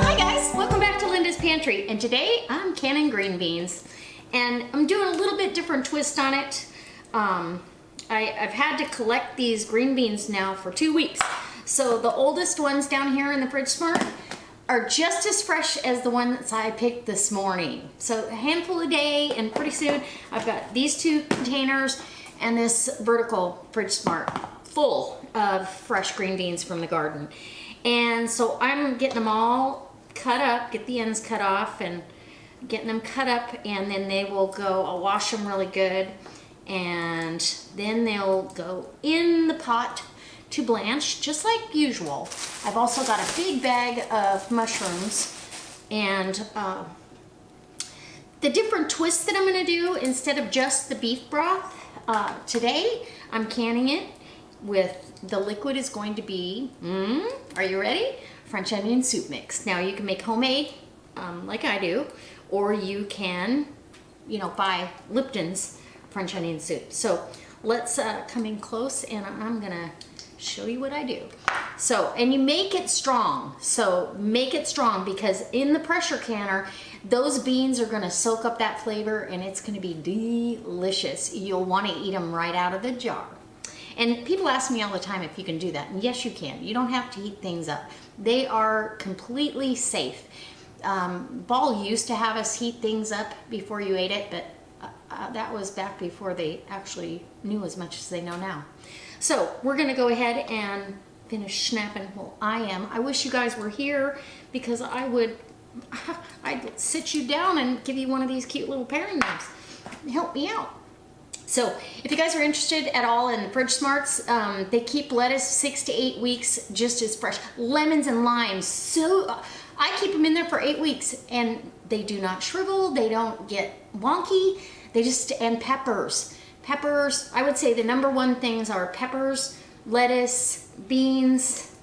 Hi guys, welcome back to Linda's Pantry, and today I'm canning green beans and I'm doing a little bit different twist on it. I've had to collect these green beans now for 2 weeks. So the oldest ones down here in the fridge smart are just as fresh as the ones I picked this morning. So a handful a day, and pretty soon I've got these 2 containers and this vertical fridge smart full of fresh green beans from the garden. And so I'm getting them all cut up, get the ends cut off and getting them cut up, and then they will go, I'll wash them really good, and then they'll go in the pot to blanch just like usual. I've also got a big bag of mushrooms, and the different twists that I'm gonna do instead of just the beef broth, today I'm canning it with, the liquid is going to be, are you ready? French onion soup mix. Now you can make homemade, like I do, or you can, buy Lipton's French onion soup. So let's come in close and I'm gonna show you what I do. So, and you make it strong. So make it strong, because in the pressure canner, those beans are gonna soak up that flavor and it's gonna be delicious. You'll wanna eat them right out of the jar. And people ask me all the time if you can do that. And yes, you can. You don't have to heat things up. They are completely safe. Ball used to have us heat things up before you ate it, but that was back before they actually knew as much as they know now. So we're gonna go ahead and finish snapping. Well, I am. I wish you guys were here, because I'd sit you down and give you one of these cute little paring knives. Help me out. So if you guys are interested at all in the fridge smarts, they keep lettuce 6 to 8 weeks just as fresh. Lemons and limes, so I keep them in there for 8 weeks and they do not shrivel, they don't get wonky, and peppers. Peppers, I would say the number one things are peppers, lettuce, beans,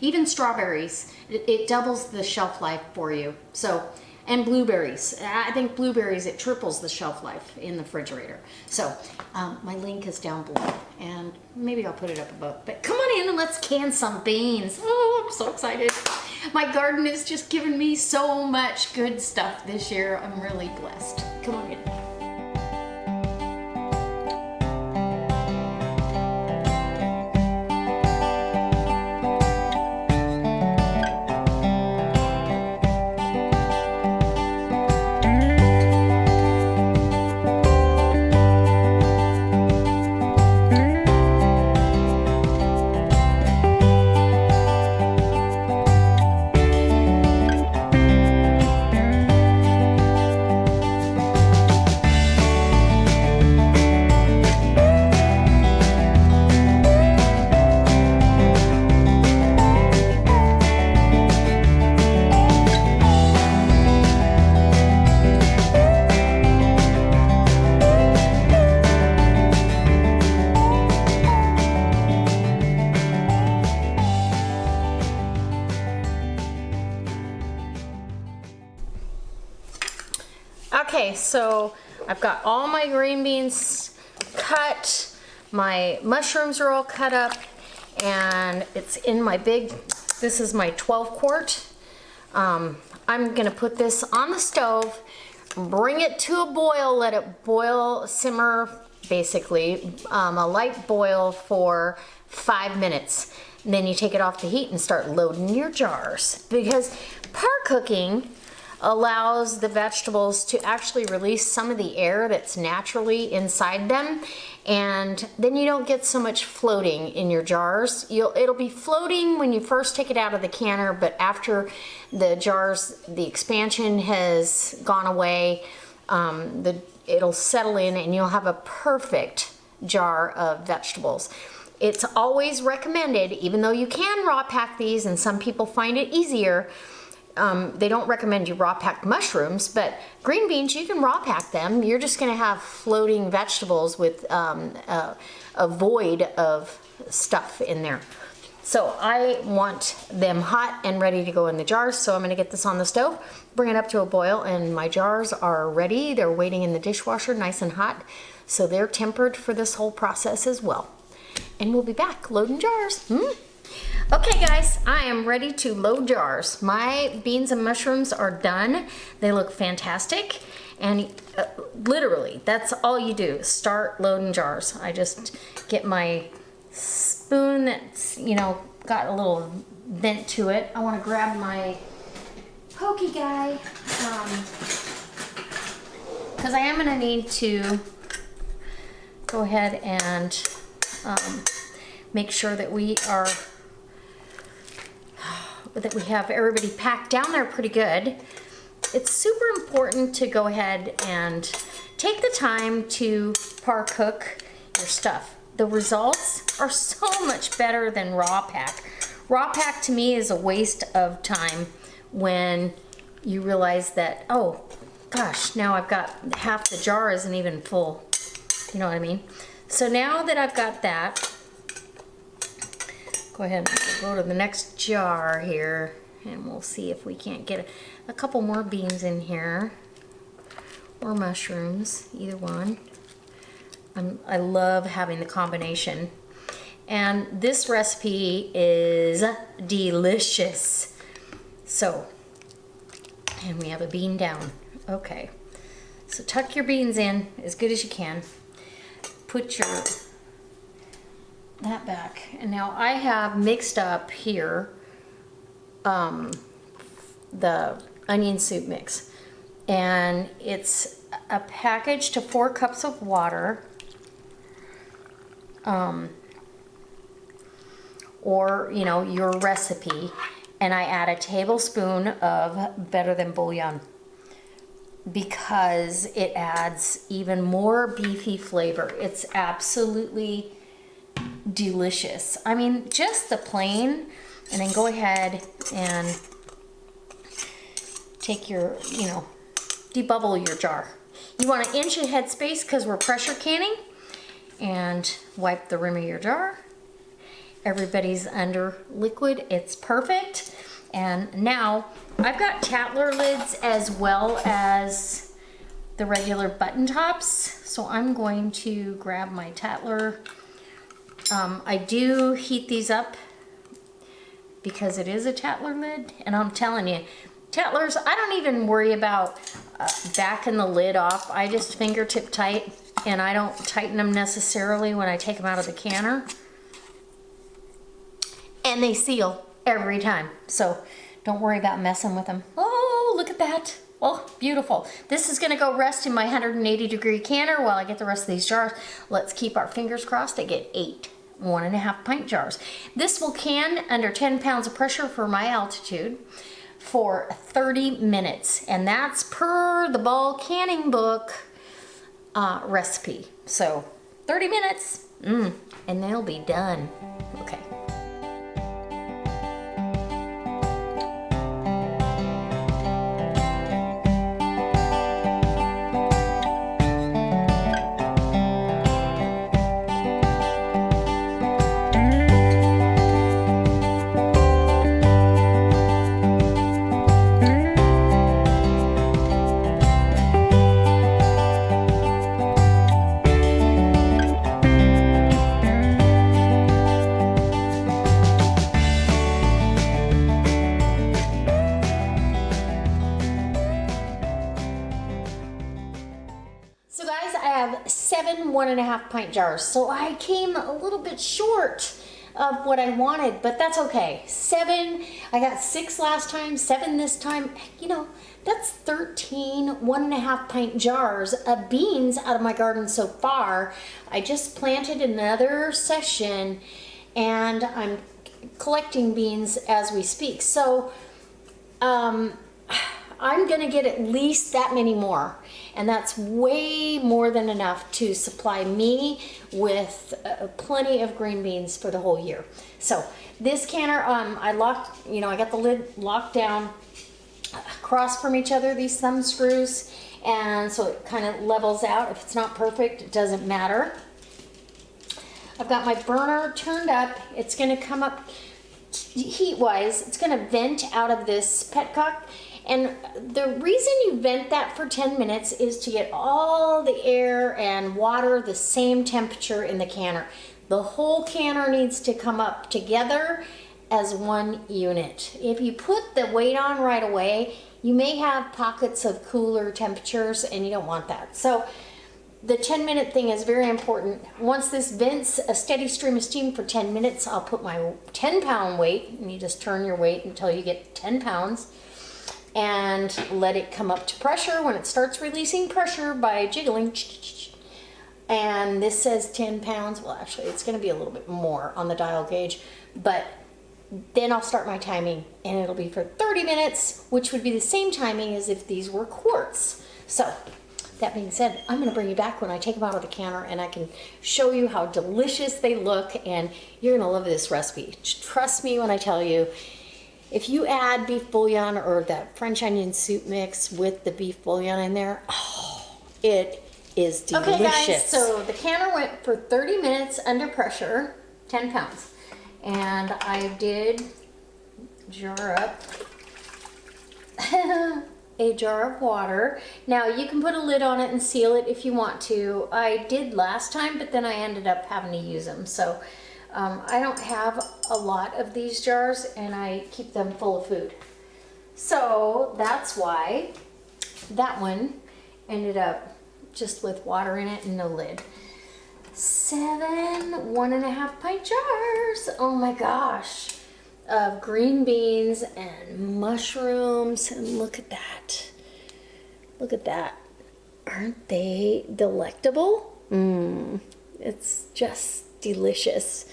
even strawberries. It doubles the shelf life for you. So, and blueberries. I think blueberries, it triples the shelf life in the refrigerator. So my link is down below, and maybe I'll put it up above. But come on in and let's can some beans. Oh, I'm so excited. My garden is just giving me so much good stuff this year. I'm really blessed. Come on in. Okay, so I've got all my green beans cut, my mushrooms are all cut up, and it's in my big, this is my 12 quart. I'm gonna put this on the stove, bring it to a boil, let it boil, simmer, basically, a light boil for 5 minutes. And then you take it off the heat and start loading your jars, because par cooking allows the vegetables to actually release some of the air that's naturally inside them, and then you don't get so much floating in your jars. It'll be floating when you first take it out of the canner, but after the jars, the expansion has gone away, it'll settle in and you'll have a perfect jar of vegetables. It's always recommended, even though you can raw pack these and some people find it easier, they don't recommend you raw pack mushrooms, but green beans, you can raw pack them. You're just gonna have floating vegetables with a void of stuff in there. So I want them hot and ready to go in the jars, so I'm gonna get this on the stove, bring it up to a boil, and my jars are ready. They're waiting in the dishwasher, nice and hot, so they're tempered for this whole process as well. And we'll be back loading jars. Okay guys, I am ready to load jars. My beans and mushrooms are done. They look fantastic. And literally, that's all you do, start loading jars. I just get my spoon that's, you know, got a little vent to it. I want to grab my pokey guy, because I am going to need to go ahead and make sure that we have everybody packed down there pretty good. It's super important to go ahead and take the time to par cook your stuff. The results are so much better than raw pack. Raw pack to me is a waste of time when you realize that, oh gosh, now I've got half the jar isn't even full. You know what I mean? So now that I've got that, go ahead and go to the next jar here and we'll see if we can't get a couple more beans in here or mushrooms, either one. I love having the combination. And this recipe is delicious. So, and we have a bean down. Okay, so tuck your beans in as good as you can. Put that back. And now I have mixed up here the onion soup mix. And it's a package to 4 cups of water. Or, you know, your recipe. And I add a tablespoon of Better Than Bouillon because it adds even more beefy flavor. It's absolutely delicious. I mean, just the plain, and then go ahead and take your, you know, debubble your jar. You want 1 inch of headspace because we're pressure canning, and wipe the rim of your jar. Everybody's under liquid, it's perfect. And now I've got Tatler lids as well as the regular button tops. So I'm going to grab my Tatler. I do heat these up because it is a Tatler lid, and I'm telling you, Tatlers, I don't even worry about backing the lid off. I just fingertip tight, and I don't tighten them necessarily when I take them out of the canner. And they seal every time, so don't worry about messing with them. Oh, look at that. Oh, beautiful. This is gonna go rest in my 180-degree canner while I get the rest of these jars. Let's keep our fingers crossed. I get 8 1.5 pint jars. This will can under 10 pounds of pressure for my altitude for 30 minutes, and that's per the Ball Canning Book recipe. So 30 minutes, and they'll be done. Okay. So guys, I have 7 1.5 pint jars. So I came a little bit short of what I wanted, but that's okay. 7, I got 6 last time, 7 this time. You know, that's 13 1.5 pint jars of beans out of my garden so far. I just planted another session and I'm collecting beans as we speak. So, I'm gonna get at least that many more, and that's way more than enough to supply me with plenty of green beans for the whole year. So this canner, I locked, you know, I got the lid locked down across from each other, these thumb screws, and so it kind of levels out. If it's not perfect, it doesn't matter. I've got my burner turned up. It's gonna come up heat-wise. It's gonna vent out of this petcock. And the reason you vent that for 10 minutes is to get all the air and water the same temperature in the canner. The whole canner needs to come up together as one unit. If you put the weight on right away, you may have pockets of cooler temperatures and you don't want that. So the 10-minute thing is very important. Once this vents a steady stream of steam for 10 minutes, I'll put my 10-pound weight, and you just turn your weight until you get 10 pounds, and let it come up to pressure. When it starts releasing pressure by jiggling, and this says 10 pounds, well actually it's gonna be a little bit more on the dial gauge, but then I'll start my timing, and it'll be for 30 minutes, which would be the same timing as if these were quarts. So that being said, I'm going to bring you back when I take them out of the canner and I can show you how delicious they look, and you're going to love this recipe. Trust me when I tell you, if you add beef bouillon or that French onion soup mix with the beef bouillon in there, oh, it is delicious. Okay guys, so the canner went for 30 minutes under pressure, 10 pounds. And I did jar up a jar of water. Now you can put a lid on it and seal it if you want to. I did last time, but then I ended up having to use them. So I don't have a lot of these jars, and I keep them full of food. So that's why that one ended up just with water in it and no lid. 7 1.5 pint jars, oh my gosh, of green beans and mushrooms. And look at that. Look at that. Aren't they delectable? It's just delicious.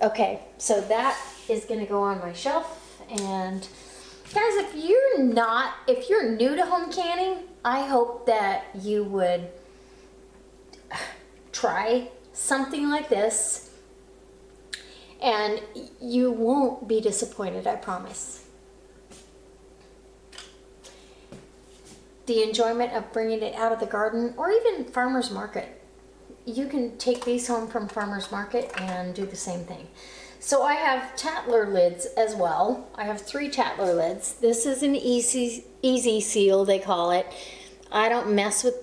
Okay, so that is gonna go on my shelf. And guys, if you're new to home canning, I hope that you would try something like this, and you won't be disappointed, I promise. The enjoyment of bringing it out of the garden, or even farmer's market. You can take these home from farmer's market and do the same thing. So I have Tattler lids as well. I have 3 Tattler lids. This is an easy seal, they call it. I don't mess with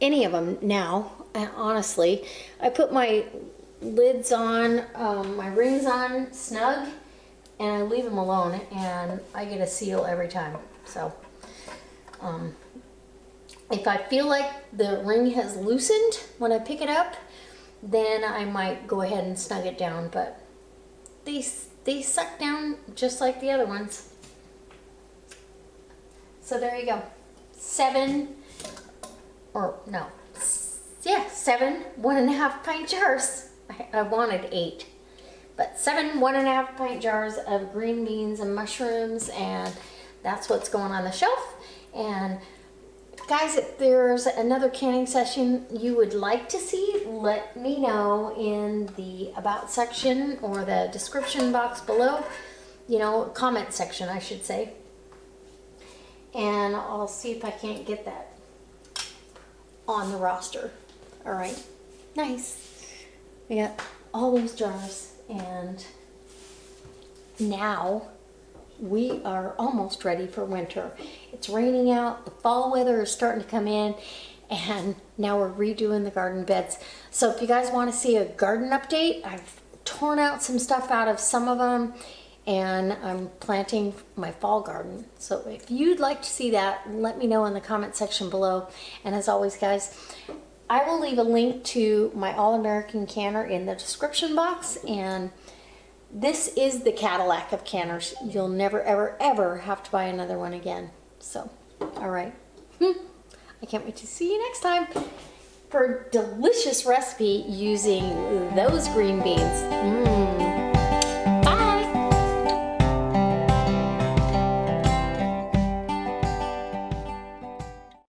any of them now. Honestly, I put my lids on, my rings on snug, and I leave them alone, and I get a seal every time. So if I feel like the ring has loosened when I pick it up, then I might go ahead and snug it down, but they suck down just like the other ones. So there you go. 7 1.5 pint jars. I wanted 8, but 7 1.5 pint jars of green beans and mushrooms, and that's what's going on the shelf. And guys, if there's another canning session you would like to see, let me know in the about section or the description box below, comment section I should say, and I'll see if I can't get that on the roster. All right, nice. We got all those jars, and now we are almost ready for winter. It's raining out, the fall weather is starting to come in, and now we're redoing the garden beds. So if you guys want to see a garden update, I've torn out some stuff out of some of them, and I'm planting my fall garden. So if you'd like to see that, let me know in the comment section below. And as always guys, I will leave a link to my All-American canner in the description box, and this is the Cadillac of canners. You'll never, ever, ever have to buy another one again. So, all right. I can't wait to see you next time for a delicious recipe using those green beans.